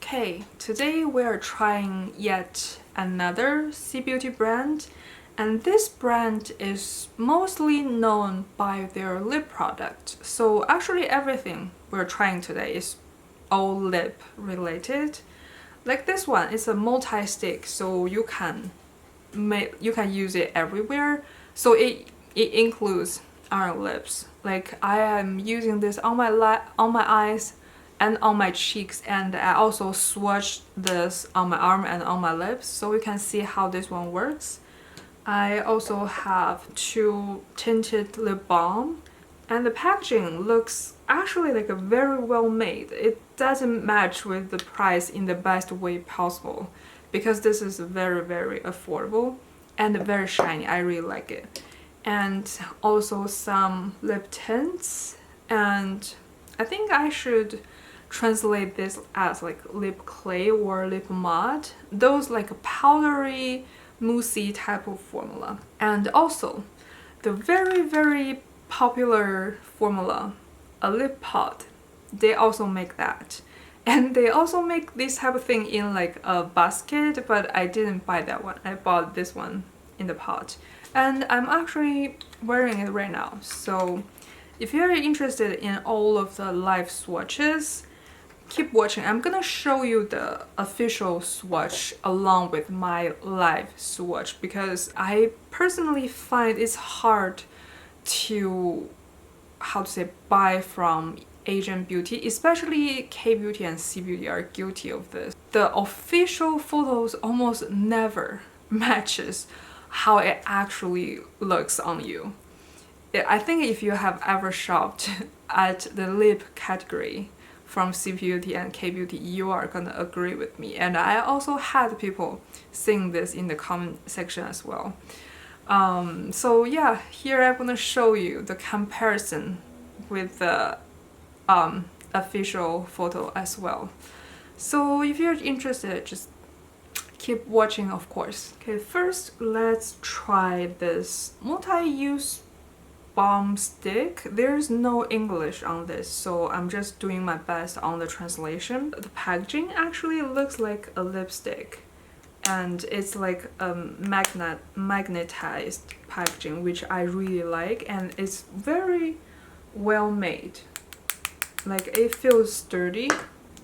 Okay, today we are trying yet another Sea Beauty brand, and this brand is mostly known by their lip product. So actually everything we're trying today is all lip related. Like this one, it's a multi-stick, so you can use it everywhere. So it includes our lips. Like I am using this on my eyes and on my cheeks, and I also swatched this on my arm and on my lips, so you can see how this one works. I also have two tinted lip balm, and the packaging looks actually like a very well made. It doesn't match with the price in the best way possible, because this is very affordable and very shiny. I really like it. And also some lip tints, and I think I should translate this as like lip clay or lip mud, those like powdery moussey type of formula. And also the very popular formula, a lip pod, they also make that. And they also make this type of thing in like a basket, but I didn't buy that one. I bought this one in the pot, and I'm actually wearing it right now. So if you're interested in all of the live swatches, keep watching. I'm gonna show you the official swatch along with my live swatch, because I personally find it's hard to, how to say, buy from Asian beauty, especially K-beauty and C-beauty are guilty of this. The official photos almost never matches how it actually looks on you. I think if you have ever shopped at the lip category from C-beauty and K-beauty, you are gonna agree with me. And I also had people saying this in the comment section as well. So yeah, here I'm gonna show you the comparison with the official photo as well. So if you're interested, just keep watching, of course. Okay, first let's try this multi-use balm stick. There's no English on this, so I'm just doing my best on the translation. The packaging actually looks like a lipstick, and it's like a magnetized packaging, which I really like, and it's very well made. Like it feels sturdy,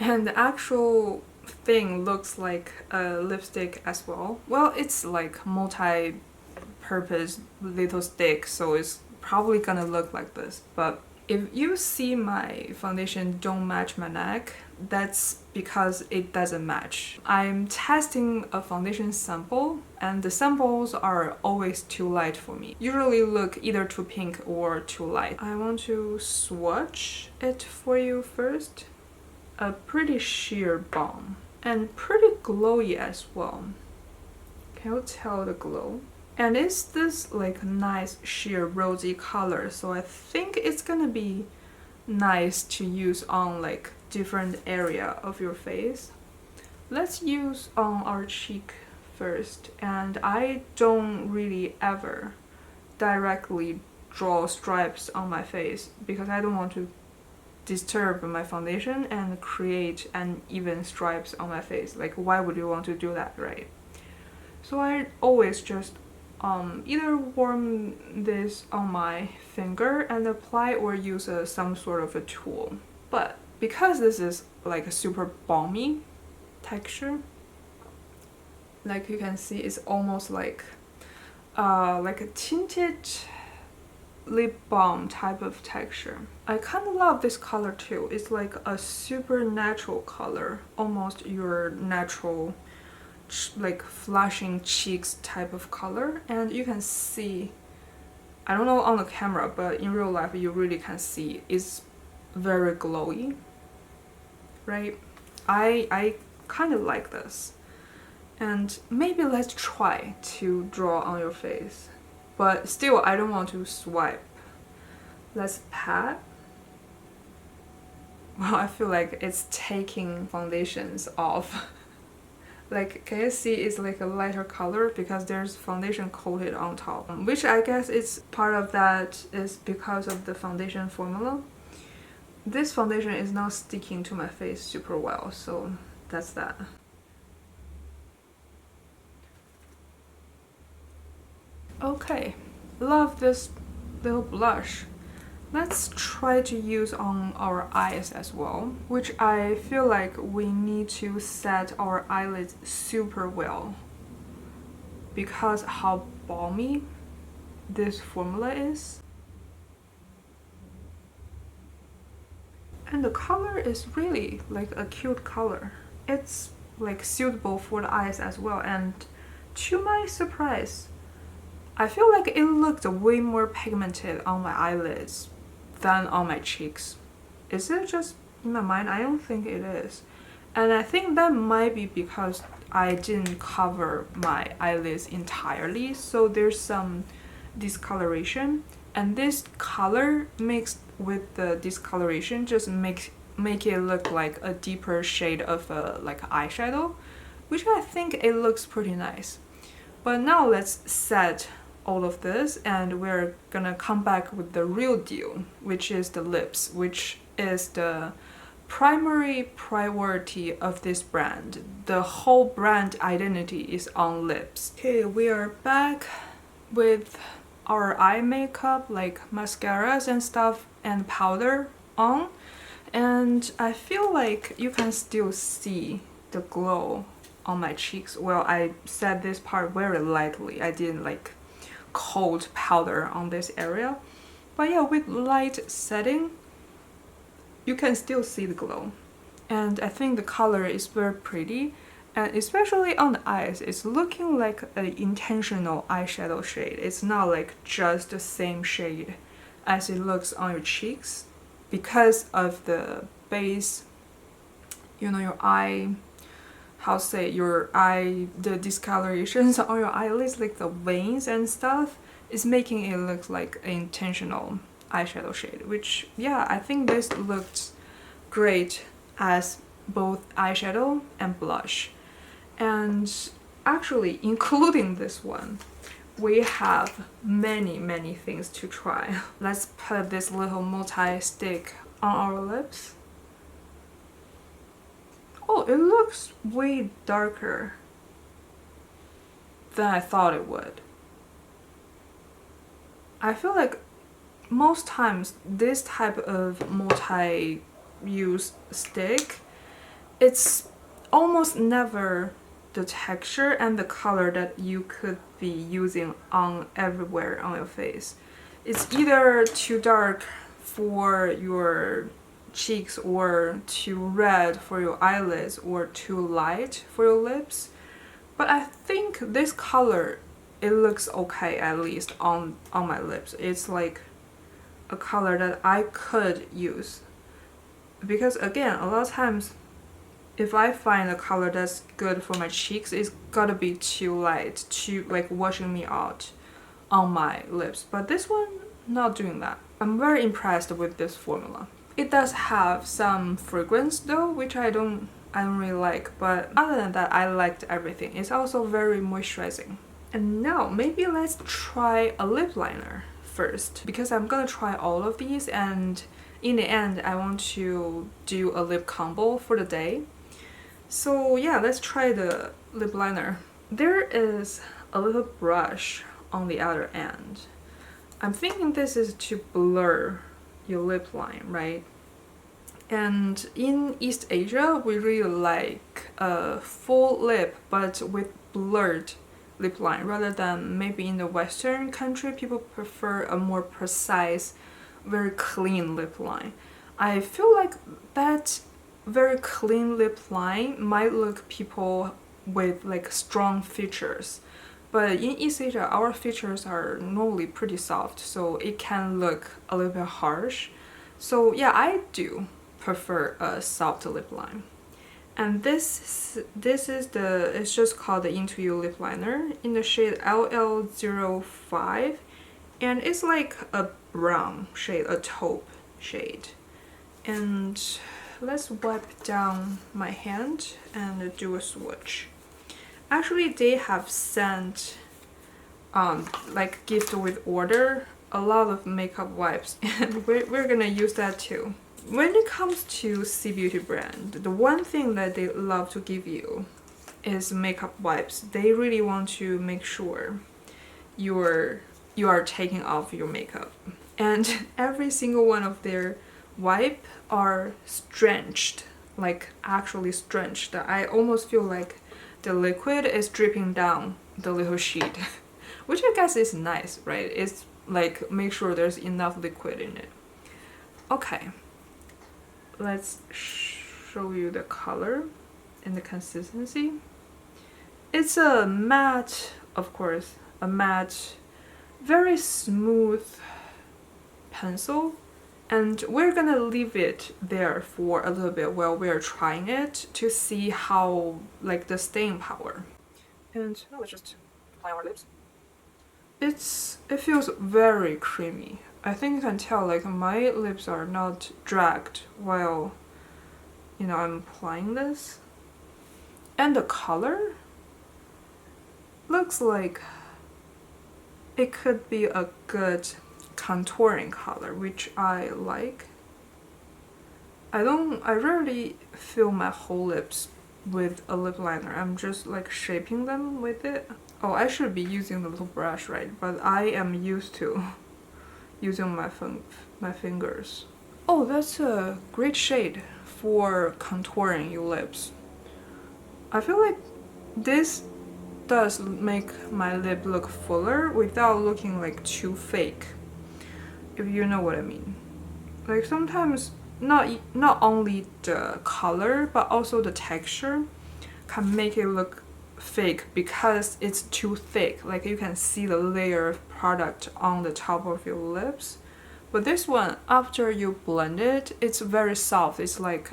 and the actual thing looks like a lipstick as well. Well, it's like multi-purpose little stick, so it's probably gonna look like this. But if you see my foundation don't match my neck, that's because it doesn't match. I'm testing a foundation sample, and the samples are always too light for me. Usually look either too pink or too light. I want to swatch it for you first. A pretty sheer balm and pretty glowy as well. Can you tell the glow? And it's this like nice sheer rosy color, so I think it's gonna be nice to use on like different area of your face. Let's use on our cheek first, and I don't really ever directly draw stripes on my face because I don't want to disturb my foundation and create uneven stripes on my face. Like, why would you want to do that, right? So I always just either warm this on my finger and apply, or use some sort of a tool. But because this is like a super balmy texture, like you can see, it's almost like a tinted lip balm type of texture. I kind of love this color too. It's like a super natural color, almost your natural like flashing cheeks type of color. And you can see, I don't know on the camera, but in real life you really can see it's very glowy, right? I kind of like this. And maybe let's try to draw on your face, but still I don't want to swipe. Let's pat. Well, I feel like it's taking foundations off. Like, can you see it's like a lighter color because there's foundation coated on top, which I guess it's part of that is because of the foundation formula. This foundation is not sticking to my face super well, so that's that. Okay, love this little blush. Let's try to use on our eyes as well, which I feel like we need to set our eyelids super well because how balmy this formula is. And the color is really like a cute color. It's like suitable for the eyes as well, and to my surprise, I feel like it looked way more pigmented on my eyelids than on my cheeks. Is it just in my mind? I don't think it is. And I think that might be because I didn't cover my eyelids entirely, so there's some discoloration. And this color mixed with the discoloration just make it look like a deeper shade of like eyeshadow, which I think it looks pretty nice. But now let's set all of this, and we're gonna come back with the real deal, which is the lips, which is the primary priority of this brand. The whole brand identity is on lips. Okay, we are back with our eye makeup, like mascaras and stuff and powder on, and I feel like you can still see the glow on my cheeks. Well, I set this part very lightly. I didn't like cold powder on this area, but yeah, with light setting you can still see the glow, and I think the color is very pretty, and especially on the eyes it's looking like an intentional eyeshadow shade. It's not like just the same shade as it looks on your cheeks because of the base, you know, your eye, how say, your eye, the discolorations on your eyelids, like the veins and stuff, is making it look like an intentional eyeshadow shade, which yeah, I think this looked great as both eyeshadow and blush. And actually, including this one, we have many things to try. Let's put this little multi-stick on our lips. Oh, it looks way darker than I thought it would. I feel like most times this type of multi-use stick, it's almost never the texture and the color that you could be using on everywhere on your face. It's either too dark for your cheeks or too red for your eyelids or too light for your lips. But I think this color, it looks okay, at least on my lips. It's like a color that I could use, because again, a lot of times if I find a color that's good for my cheeks, it's gotta be too light, too like washing me out on my lips. But this one, not doing that. I'm very impressed with this formula. It does have some fragrance though, which I don't really like, but other than that, I liked everything. It's also very moisturizing. And now maybe let's try a lip liner first, because I'm gonna try all of these, and in the end I want to do a lip combo for the day. So yeah, let's try the lip liner. There is a little brush on the other end. I'm thinking this is to blur your lip line, right? And in East Asia, we really like a full lip but with blurred lip line, rather than maybe in the Western country, people prefer a more precise, very clean lip line. I feel like that very clean lip line might look people with like strong features, but in East Asia our features are normally pretty soft, so it can look a little bit harsh. So yeah, I do prefer a soft lip line. And this is it's just called the Into You lip liner in the shade LL05, and it's like a brown shade, a taupe shade. And let's wipe down my hand and do a swatch. Actually, they have sent like gift with order a lot of makeup wipes, and we're gonna use that too. when it comes to C Beauty brand, the one thing that they love to give you is makeup wipes. They really want to make sure you are taking off your makeup. And every single one of their wipe are drenched, like actually drenched. I almost feel like the liquid is dripping down the little sheet, which I guess is nice, right? It's like make sure there's enough liquid in it. Okay, let's show you the color and the consistency. It's a matte, of course, a matte, very smooth pencil, and we're gonna leave it there for a little bit while we're trying it to see how, like, the staying power. And now let's just apply our lips. It feels very creamy. I think you can tell, like, my lips are not dragged while, you know, I'm applying this. And the color looks like it could be a good contouring color, which I like. I rarely fill my whole lips with a lip liner. I'm just like shaping them with it. Oh, I should be using the little brush, right? But I am used to using my fingers. Oh, that's a great shade for contouring your lips. I feel like this does make my lip look fuller without looking like too fake, if you know what I mean. Like sometimes not only the color but also the texture can make it look fake because it's too thick. Like you can see the layer of product on the top of your lips. But this one, after you blend it, it's very soft. It's like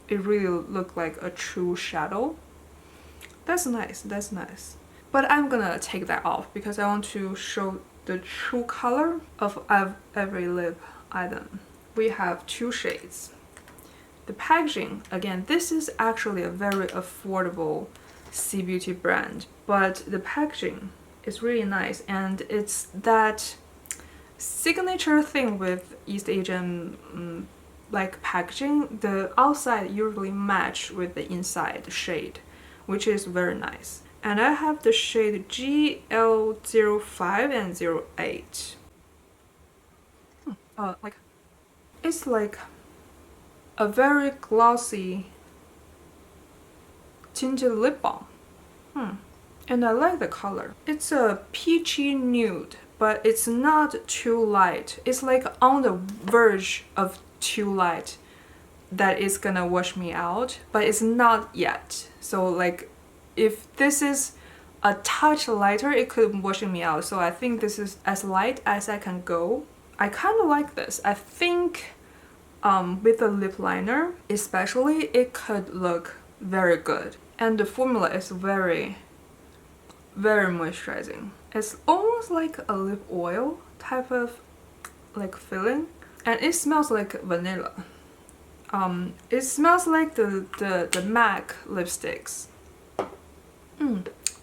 it really looked like a true shadow. That's nice, that's nice. But I'm gonna take that off because I want to show the true color of every lip item. We have two shades. The packaging, again, this is actually a very affordable C Beauty brand, but the packaging is really nice, and it's that signature thing with East Asian like packaging. The outside usually match with the inside shade, which is very nice. And I have the shade GL05 and 08. Like, it's like a very glossy tinted lip balm. And I like the color. It's a peachy nude, but it's not too light. It's like on the verge of too light that is gonna wash me out, but it's not yet. So like, if this is a touch lighter, it could wash me out. So I think this is as light as I can go. I kind of like this. I think with the lip liner especially, it could look very good. And the formula is very, very moisturizing. It's almost like a lip oil type of like feeling, and it smells like vanilla. It smells like the MAC lipsticks.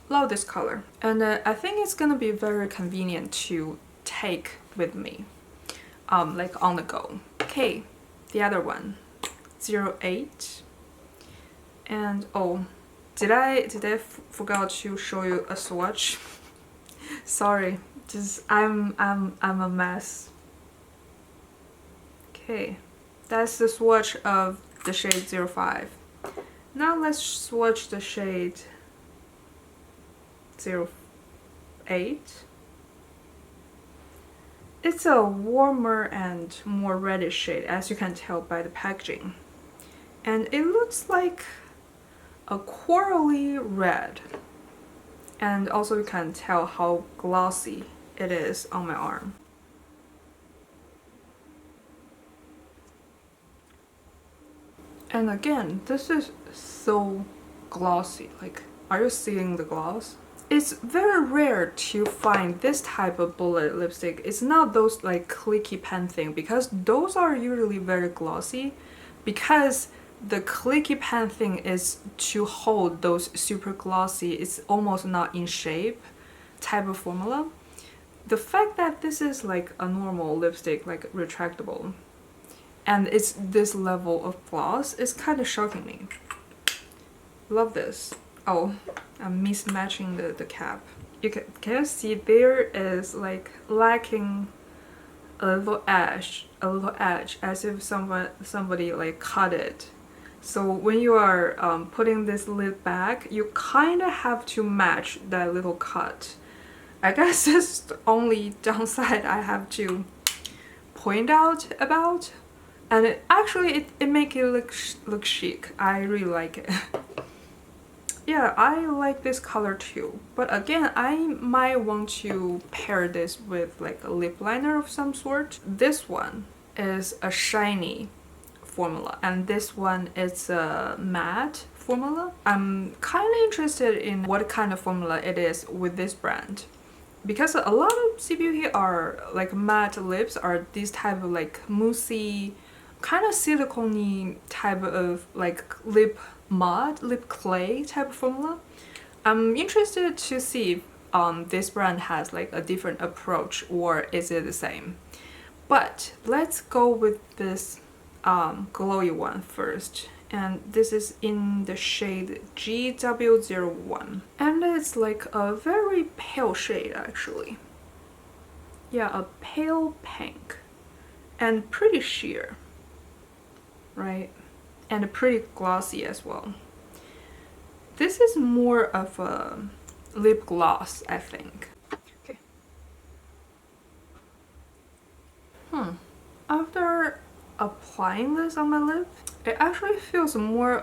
Love this color, and I think it's gonna be very convenient to take with me, like on the go. Okay, the other one, 08, and oh, did I forgot to show you a swatch? Sorry, just I'm a mess. Okay, that's the swatch of the shade 05. Now let's swatch the shade 08. It's a warmer and more reddish shade, as you can tell by the packaging. And it looks like a corally red. And also you can tell how glossy it is on my arm. And again, this is so glossy. Like, are you seeing the gloss? It's very rare to find this type of bullet lipstick. It's not those like clicky pen thing, because those are usually very glossy, because the clicky pen thing is to hold those super glossy, it's almost not in shape type of formula. The fact that this is like a normal lipstick, like retractable, and it's this level of gloss. It's kind of shocking me. Love this. Oh, I'm mismatching the cap. Can you see there is like lacking a little edge, as if somebody like cut it. So when you are putting this lid back, you kind of have to match that little cut. I guess that's the only downside I have to point out about. And it make it look chic. I really like it. Yeah, I like this color too. But again, I might want to pair this with like a lip liner of some sort. This one is a shiny formula, and this one is a matte formula. I'm kind of interested in what kind of formula it is with this brand, because a lot of C Beauty are like matte lips, are these type of like moussey, kind of silicone type of like lip mud, lip clay type of formula. I'm interested to see if this brand has like a different approach, or is it the same. But let's go with this glowy one first, and this is in the shade GW01, and it's like a very pale shade actually. Yeah, a pale pink and pretty sheer, right? And pretty glossy as well. This is more of a lip gloss, I think. Okay. After applying this on my lip, it actually feels more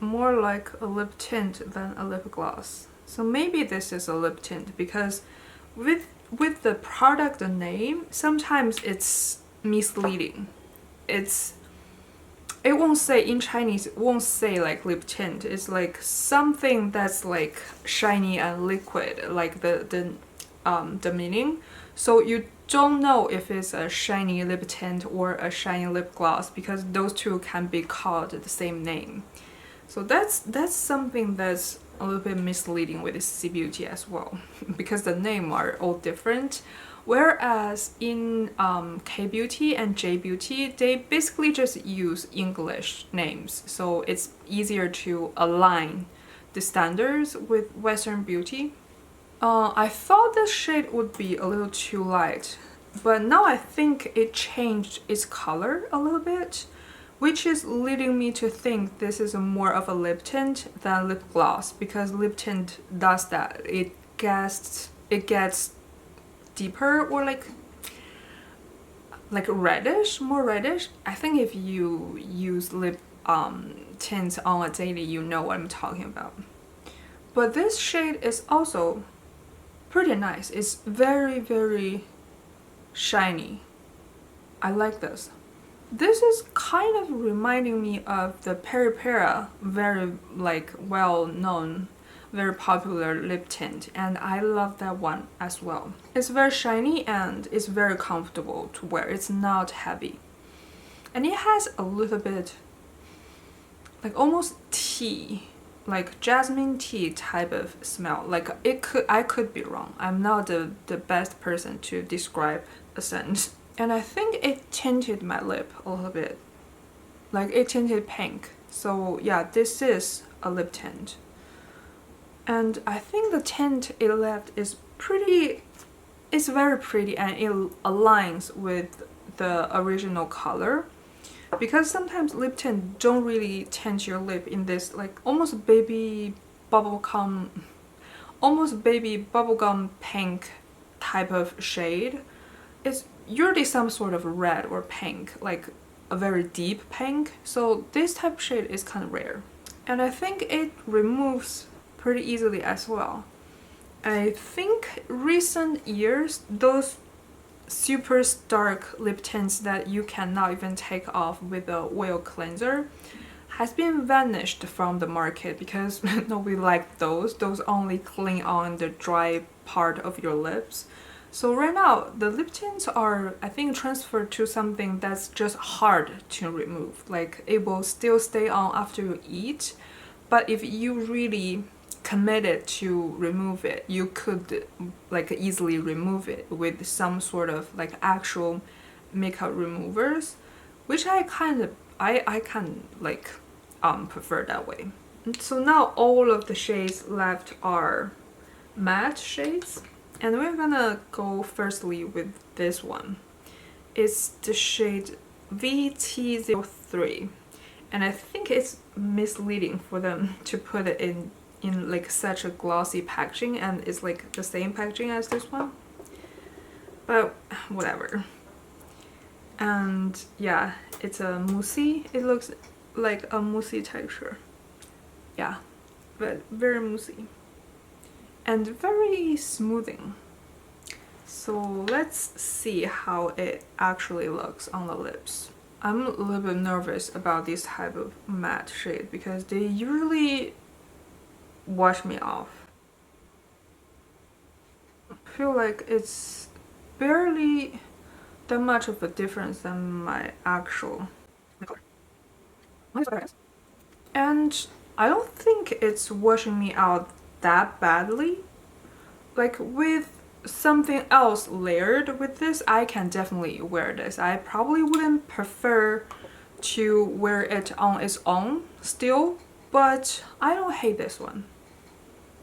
like a lip tint than a lip gloss. So maybe this is a lip tint, because with the product name, sometimes it's misleading. It won't say in Chinese, it won't say like lip tint. It's like something that's like shiny and liquid, like the meaning. So you don't know if it's a shiny lip tint or a shiny lip gloss, because those two can be called the same name. So that's something that's a little bit misleading with C Beauty as well, because the name are all different. Whereas in K Beauty and J Beauty, they basically just use English names, so it's easier to align the standards with Western beauty. I thought this shade would be a little too light, but now I think it changed its color a little bit, which is leading me to think this is more of a lip tint than lip gloss, because lip tint does that. It gets deeper, or like reddish, more reddish. I think if you use lip tints on a daily, you know what I'm talking about. But this shade is also pretty nice. It's very, very shiny. I like this. This is kind of reminding me of the Peri Peri, very like well-known, very popular lip tint, and I love that one as well. It's very shiny and it's very comfortable to wear. It's not heavy, and it has a little bit like almost tea, like jasmine tea type of smell. Like I could be wrong. I'm not the best person to describe a scent. And I think it tinted my lip a little bit, like it tinted pink. So yeah, this is a lip tint. And I think the tint it left is pretty, it's very pretty, and it aligns with the original color. Because sometimes lip tint don't really tint your lip in this like almost baby bubblegum pink type of shade. It's usually some sort of red or pink, like a very deep pink. So this type of shade is kind of rare. And I think it removes pretty easily as well. I think recent years, those super stark lip tints that you cannot even take off with a oil cleanser has been vanished from the market, because nobody liked those. Those only cling on the dry part of your lips. So right now, the lip tints are, I think, transferred to something that's just hard to remove. Like, it will still stay on after you eat, but if you really committed to remove it, you could like easily remove it with some sort of like actual makeup removers, which I kind of like prefer that way. So now all of the shades left are matte shades, and we're gonna go firstly with this one. It's the shade VT03, and I think it's misleading for them to put it in like such a glossy packaging, and it's like the same packaging as this one, but whatever. And yeah, it's a moussey. It looks like a moussey texture. Yeah, but very moussey and very smoothing. So let's see how it actually looks on the lips. I'm a little bit nervous about this type of matte shade because they usually wash me off. I feel like it's barely that much of a difference than my actual color. And I don't think it's washing me out that badly. Like with something else layered with this, I can definitely wear this. I probably wouldn't prefer to wear it on its own still, but I don't hate this one.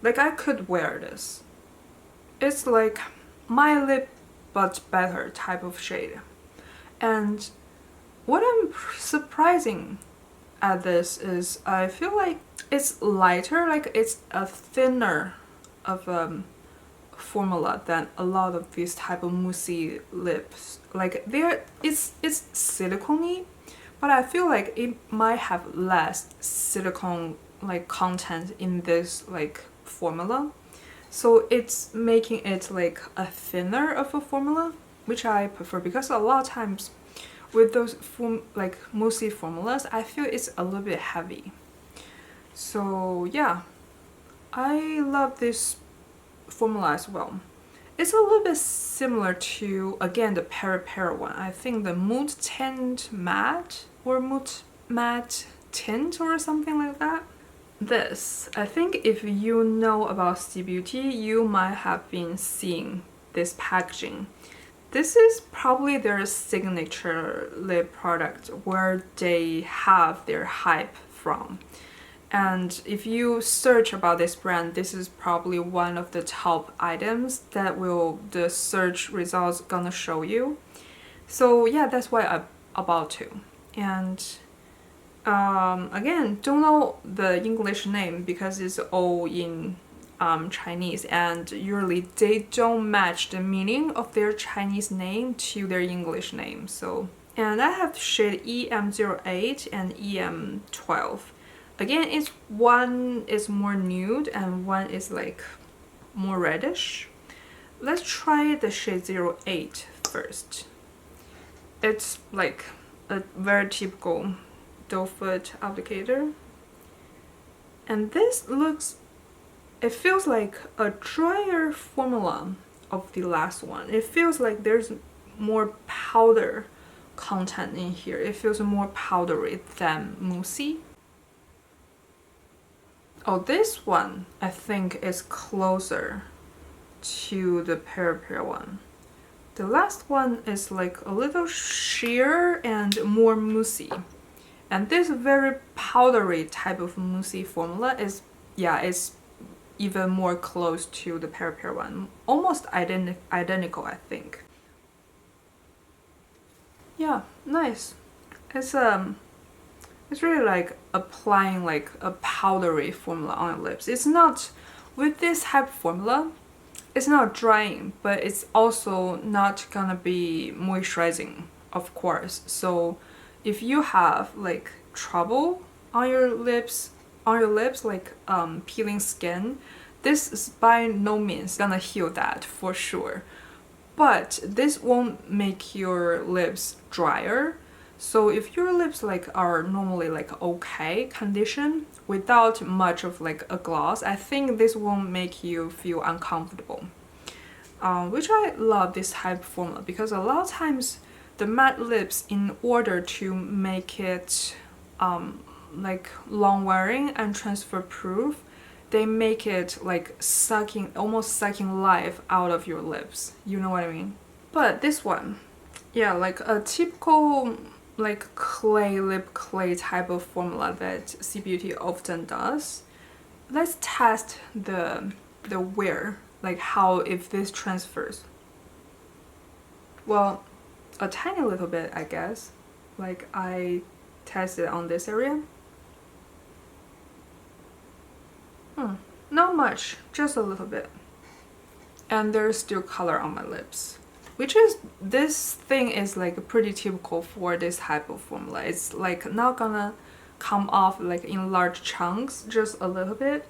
Like I could wear this. It's like my lip but better type of shade. And what I'm surprising at this is I feel like it's lighter, like it's a thinner of formula than a lot of these type of moussey lips. Like it's silicone-y, but I feel like it might have less silicone like content in this like formula, so it's making it like a thinner of a formula, which I prefer because a lot of times with those like moussey formulas I feel it's a little bit heavy. So yeah, I love this formula as well. It's a little bit similar to, again, the Para one. I think the Mood Tint Matte or Mood Matte Tint or something like that. This, I think if you know about C Beauty, you might have been seeing this packaging. This is probably their signature lip product where they have their hype from. And if you search about this brand, this is probably one of the top items that the search results gonna show you. So yeah, that's why I'm about to. And again, don't know the English name because it's all in Chinese, and usually they don't match the meaning of their Chinese name to their English name. So, and I have shade EM08 and EM12. Again, one is more nude and one is like more reddish. Let's try the shade 08 first. It's like a very typical doe foot applicator. And this looks, it feels like a drier formula of the last one. It feels like there's more powder content in here. It feels more powdery than moussey. Oh, this one I think is closer to the Para one. The last one is like a little sheer and more moussey. And this very powdery type of moussey formula is, yeah, it's even more close to the Para one. Almost identical, I think. Yeah, nice. It's really like applying like a powdery formula on your lips. It's not, with this type of formula, it's not drying, but it's also not gonna be moisturizing, of course. So if you have like trouble on your lips like peeling skin, this is by no means gonna heal that for sure. But this won't make your lips drier. So if your lips like are normally like okay condition without much of like a gloss, I think this won't make you feel uncomfortable. Which I love this type of formula because a lot of times the matte lips, in order to make it like long wearing and transfer proof, they make it like almost sucking life out of your lips. You know what I mean? But this one, yeah, like a typical like clay, lip clay type of formula that C Beauty often does. Let's test the wear, like how if this transfers. Well, a tiny little bit, I guess. Like I tested on this area. Not much, just a little bit. And there's still color on my lips, which is, this thing is like pretty typical for this type of formula. It's like not gonna come off like in large chunks, just a little bit.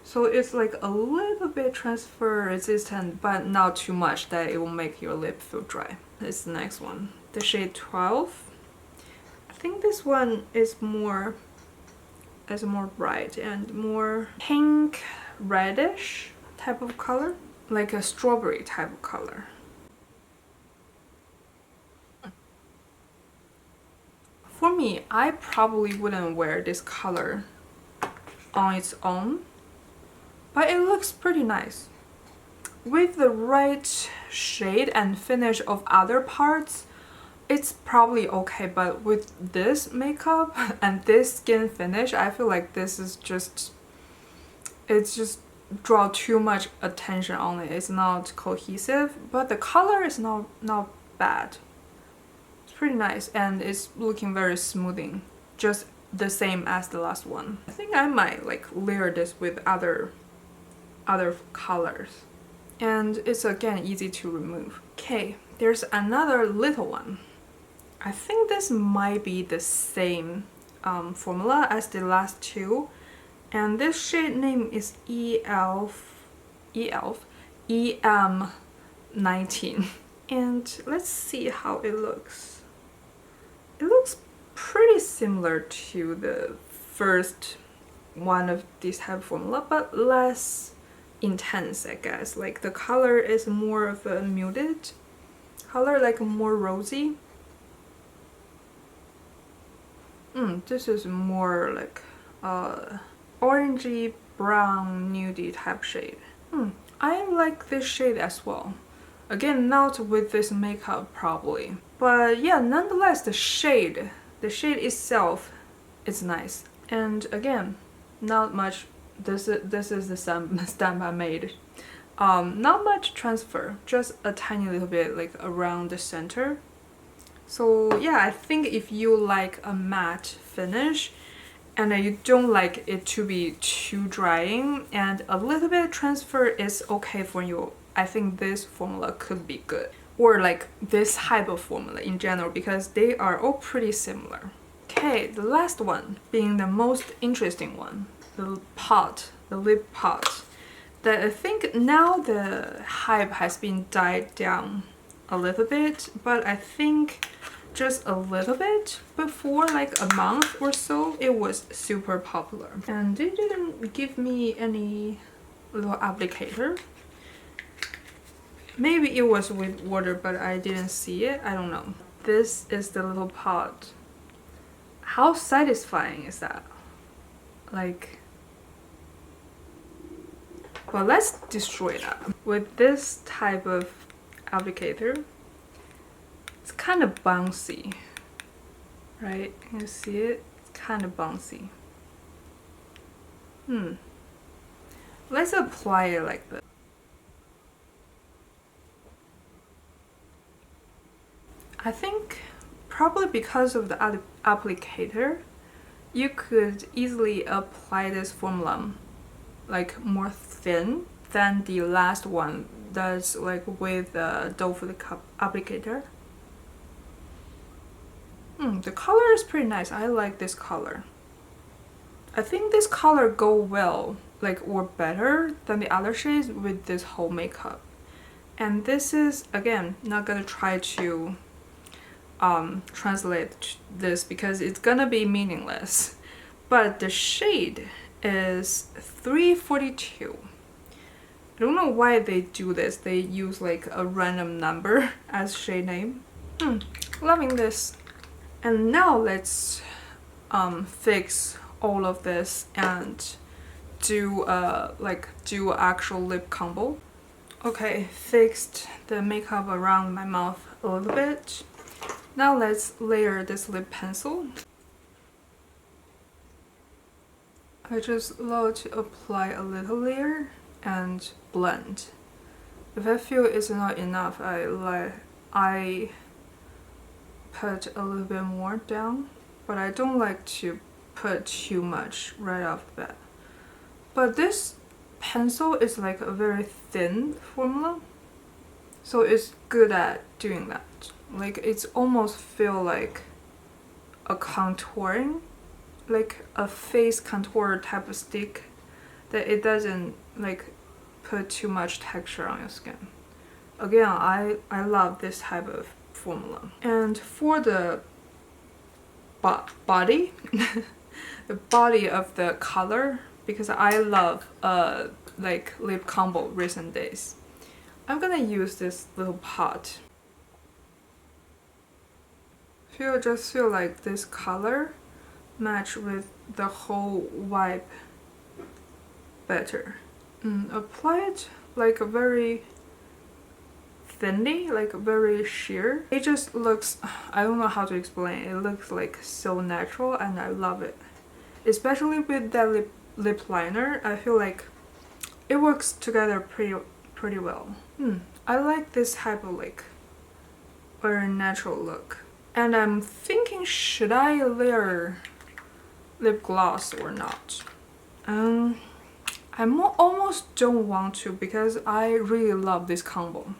So it's like a little bit transfer resistant, but not too much that it will make your lip feel dry. This is the next one, the shade 12. I think this one is more bright and more pink reddish type of color, like a strawberry type of color. For me, I probably wouldn't wear this color on its own, but it looks pretty nice. With the right shade and finish of other parts, it's probably okay, but with this makeup and this skin finish, I feel like this is just, it's just draw too much attention on it. It's not cohesive, but the color is not bad. It's pretty nice and it's looking very smoothing, just the same as the last one. I think I might like layer this with other colors, and it's again easy to remove. Okay, there's another little one. I think this might be the same formula as the last two, and this shade name is EM19. And let's see how it looks. It looks pretty similar to the first one of this type of formula, but less intense, I guess. Like the color is more of a muted color, like more rosy. This is more like orangey brown nudie type shade. I like this shade as well. Again, not with this makeup probably, but yeah, nonetheless the shade itself is nice. And again, not much. This is the stamp I made. Not much transfer, just a tiny little bit like around the center. So yeah, I think if you like a matte finish and you don't like it to be too drying and a little bit transfer is okay for you, I think this formula could be good. Or like this type of formula in general, because they are all pretty similar. Okay, the last one being the most interesting one, the lip pot. That I think now the hype has been died down a little bit, but I think just a little bit before, like a month or so, it was super popular. And they didn't give me any little applicator. Maybe it was with water, but I didn't see it. I don't know. This is the little pot. How satisfying is that? Like, well, let's destroy that. With this type of applicator, it's kind of bouncy, right? You see it? It's kind of bouncy. Let's apply it like this. I think probably because of the applicator, you could easily apply this formula like more thin than the last one that's like with the doe foot applicator. The color is pretty nice. I like this color. I think this color go well, like, or better than the other shades with this whole makeup. And this is, again, not gonna try to translate this because it's gonna be meaningless. But the shade is 342. I don't know why they do this. They use like a random number as shade name. Loving this. And now let's fix all of this and do actual lip combo. Okay, fixed the makeup around my mouth a little bit. Now let's layer this lip pencil. I just love to apply a little layer and blend. If I feel it's not enough, I put a little bit more down, but I don't like to put too much right off the bat. But this pencil is like a very thin formula, so it's good at doing that. Like it's almost feel like a contouring, like a face contour type of stick, that it doesn't like put too much texture on your skin. Again, I love this type of formula. And for the body, the body of the color, because I love like lip combo recent days, I'm gonna use this little pot. Just feel like this color match with the whole vibe better. Apply it like a very thinly, like very sheer. It just looks, I don't know how to explain, it looks like so natural and I love it. Especially with that lip liner, I feel like it works together pretty well. I like this type of like very natural look. And I'm thinking, should I layer lip gloss or not? I almost don't want to because I really love this combo.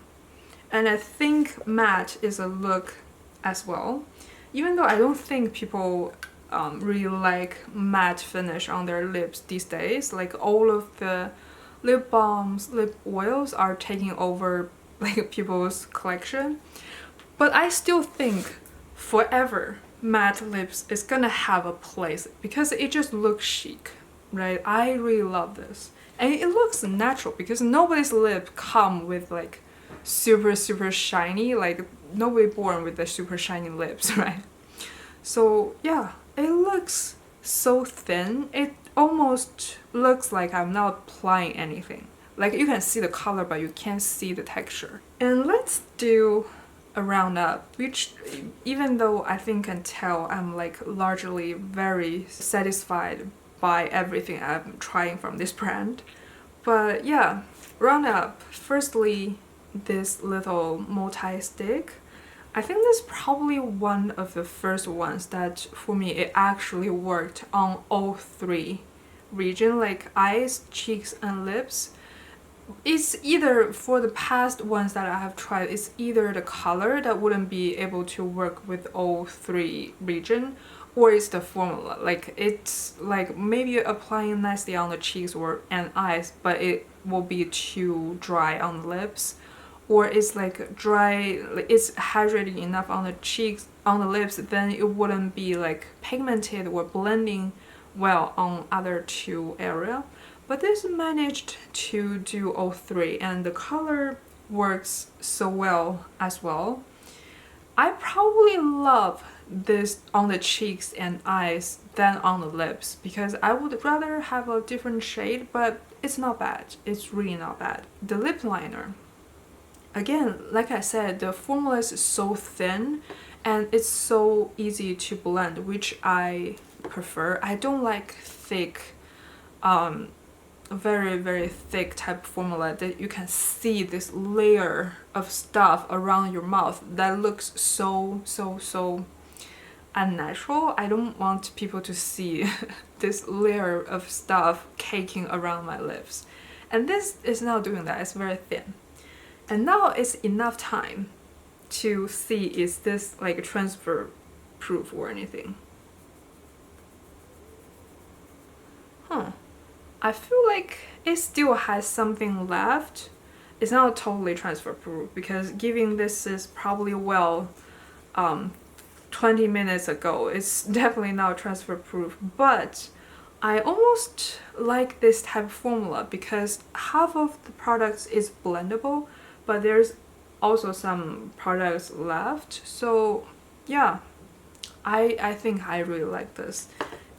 And I think matte is a look as well. Even though I don't think people really like matte finish on their lips these days. Like all of the lip balms, lip oils are taking over like people's collection. But I still think forever matte lips is gonna have a place because it just looks chic. Right, I really love this, and it looks natural because nobody's lip come with like super shiny, like nobody born with the super shiny lips, right? So yeah, it looks so thin, it almost looks like I'm not applying anything. Like you can see the color but you can't see the texture. And let's do a roundup, which even though I think can tell I'm like largely very satisfied by everything I'm trying from this brand. But yeah, roundup. Firstly, this little multi-stick. I think this is probably one of the first ones that for me it actually worked on all three regions, like eyes, cheeks and lips. It's either, for the past ones that I have tried, it's either the color that wouldn't be able to work with all three regions, or it's the formula. Like it's like maybe applying nicely on the cheeks or and eyes, but it will be too dry on the lips, or it's like dry, it's hydrating enough on the cheeks, on the lips, then it wouldn't be like pigmented or blending well on other two area. But this managed to do all three, and the color works so well as well. I probably love this on the cheeks and eyes than on the lips because I would rather have a different shade, but it's not bad. It's really not bad. The lip liner, again, like I said, the formula is so thin and it's so easy to blend, which I prefer. I don't like thick, very thick type formula that you can see this layer of stuff around your mouth that looks so unnatural. I don't want people to see this layer of stuff caking around my lips, and this is not doing that. It's very thin. And now it's enough time to see is this like transfer proof or anything. I feel like it still has something left. It's not totally transfer proof because given this is probably 20 minutes ago, it's definitely not transfer proof. But I almost like this type of formula because half of the products is blendable, but there's also some products left. So yeah, I think I really like this.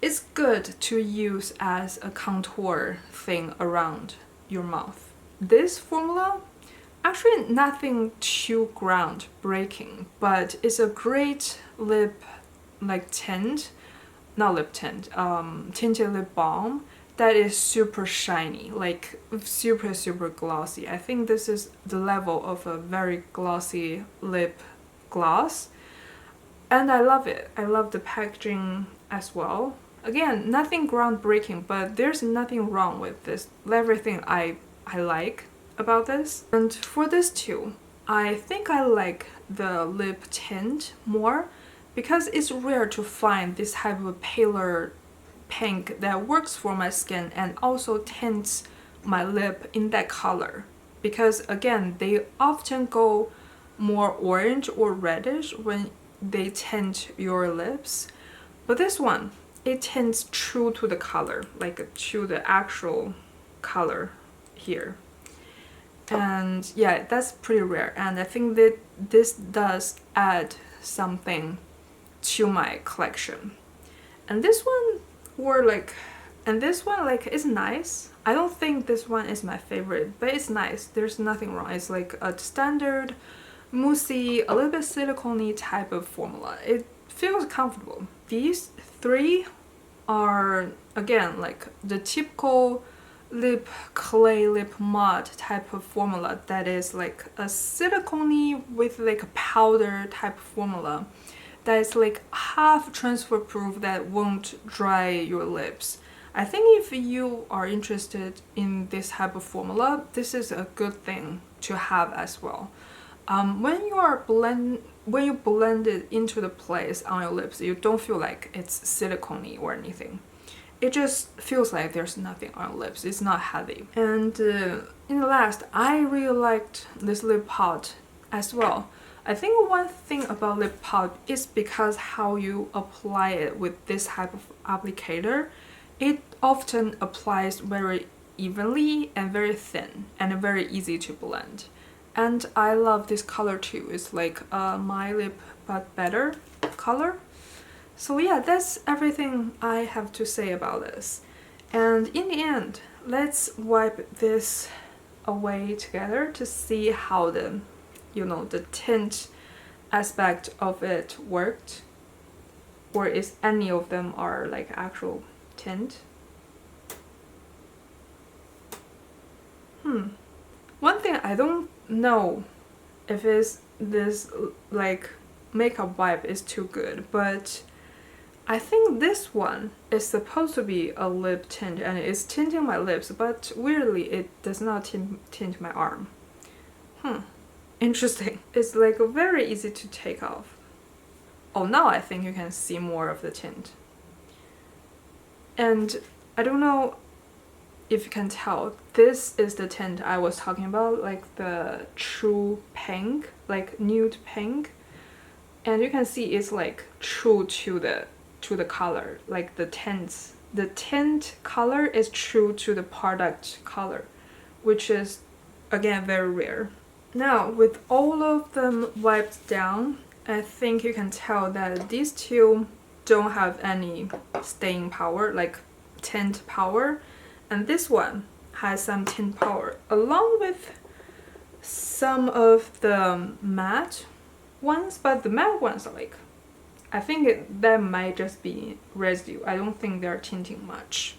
It's good to use as a contour thing around your mouth. This formula, actually nothing too groundbreaking, but it's a great lip like tint, not lip tint, tinted lip balm that is super shiny, like super glossy. I think this is the level of a very glossy lip gloss, and I love it. I love the packaging as well. Again, nothing groundbreaking, but there's nothing wrong with this. Everything I like about this. And for this too, I think I like the lip tint more because it's rare to find this type of paler pink that works for my skin and also tints my lip in that color. Because again, they often go more orange or reddish when they tint your lips. But this one, it tints true to the color, like to the actual color here. And yeah, that's pretty rare. And I think that this does add something to my collection. And this one is nice. I don't think this one is my favorite, but it's nice. There's nothing wrong. It's like a standard moussey, a little bit silicone-y type of formula. It feels comfortable. These three are again like the typical lip clay, lip mud type of formula that is like a silicone-y with like a powder type of formula that is like half transfer proof that won't dry your lips. I think if you are interested in this type of formula, this is a good thing to have as well. When you blend it into the place on your lips, you don't feel like it's silicone-y or anything. It just feels like there's nothing on your lips. It's not heavy. And in the last, I really liked this lip pot as well. I think one thing about lip pot is because how you apply it with this type of applicator. It often applies very evenly and very thin and very easy to blend. And I love this color too. It's like my lip but better color. So yeah, that's everything I have to say about this. And in the end, let's wipe this away together to see how the tint aspect of it worked, or if any of them are like actual tint. One thing I don't know if this like makeup wipe is too good, but I think this one is supposed to be a lip tint and it's tinting my lips, but weirdly it does not tint my arm. Interesting. It's like very easy to take off. Oh, now I think you can see more of the tint. And I don't know if you can tell, this is the tint I was talking about, like the true pink, like nude pink. And you can see it's like true to the color, like the tints. The tint color is true to the product color, which is again very rare. Now, with all of them wiped down, I think you can tell that these two don't have any staying power, like tint power, and this one has some tint power, along with some of the matte ones, but the matte ones are like, I think that might just be residue. I don't think they're tinting much.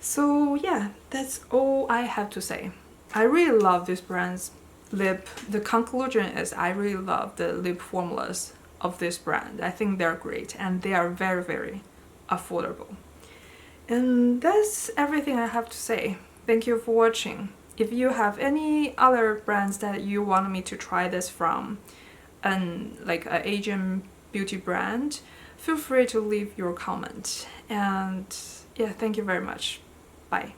So yeah, that's all I have to say. I really love this brand's lip. The conclusion is I really love the lip formulas of this brand. I think they're great and they are very affordable. And that's everything I have to say. Thank you for watching. If you have any other brands that you want me to try this from, and like an Asian beauty brand, feel free to leave your comment. And yeah, thank you very much. Bye.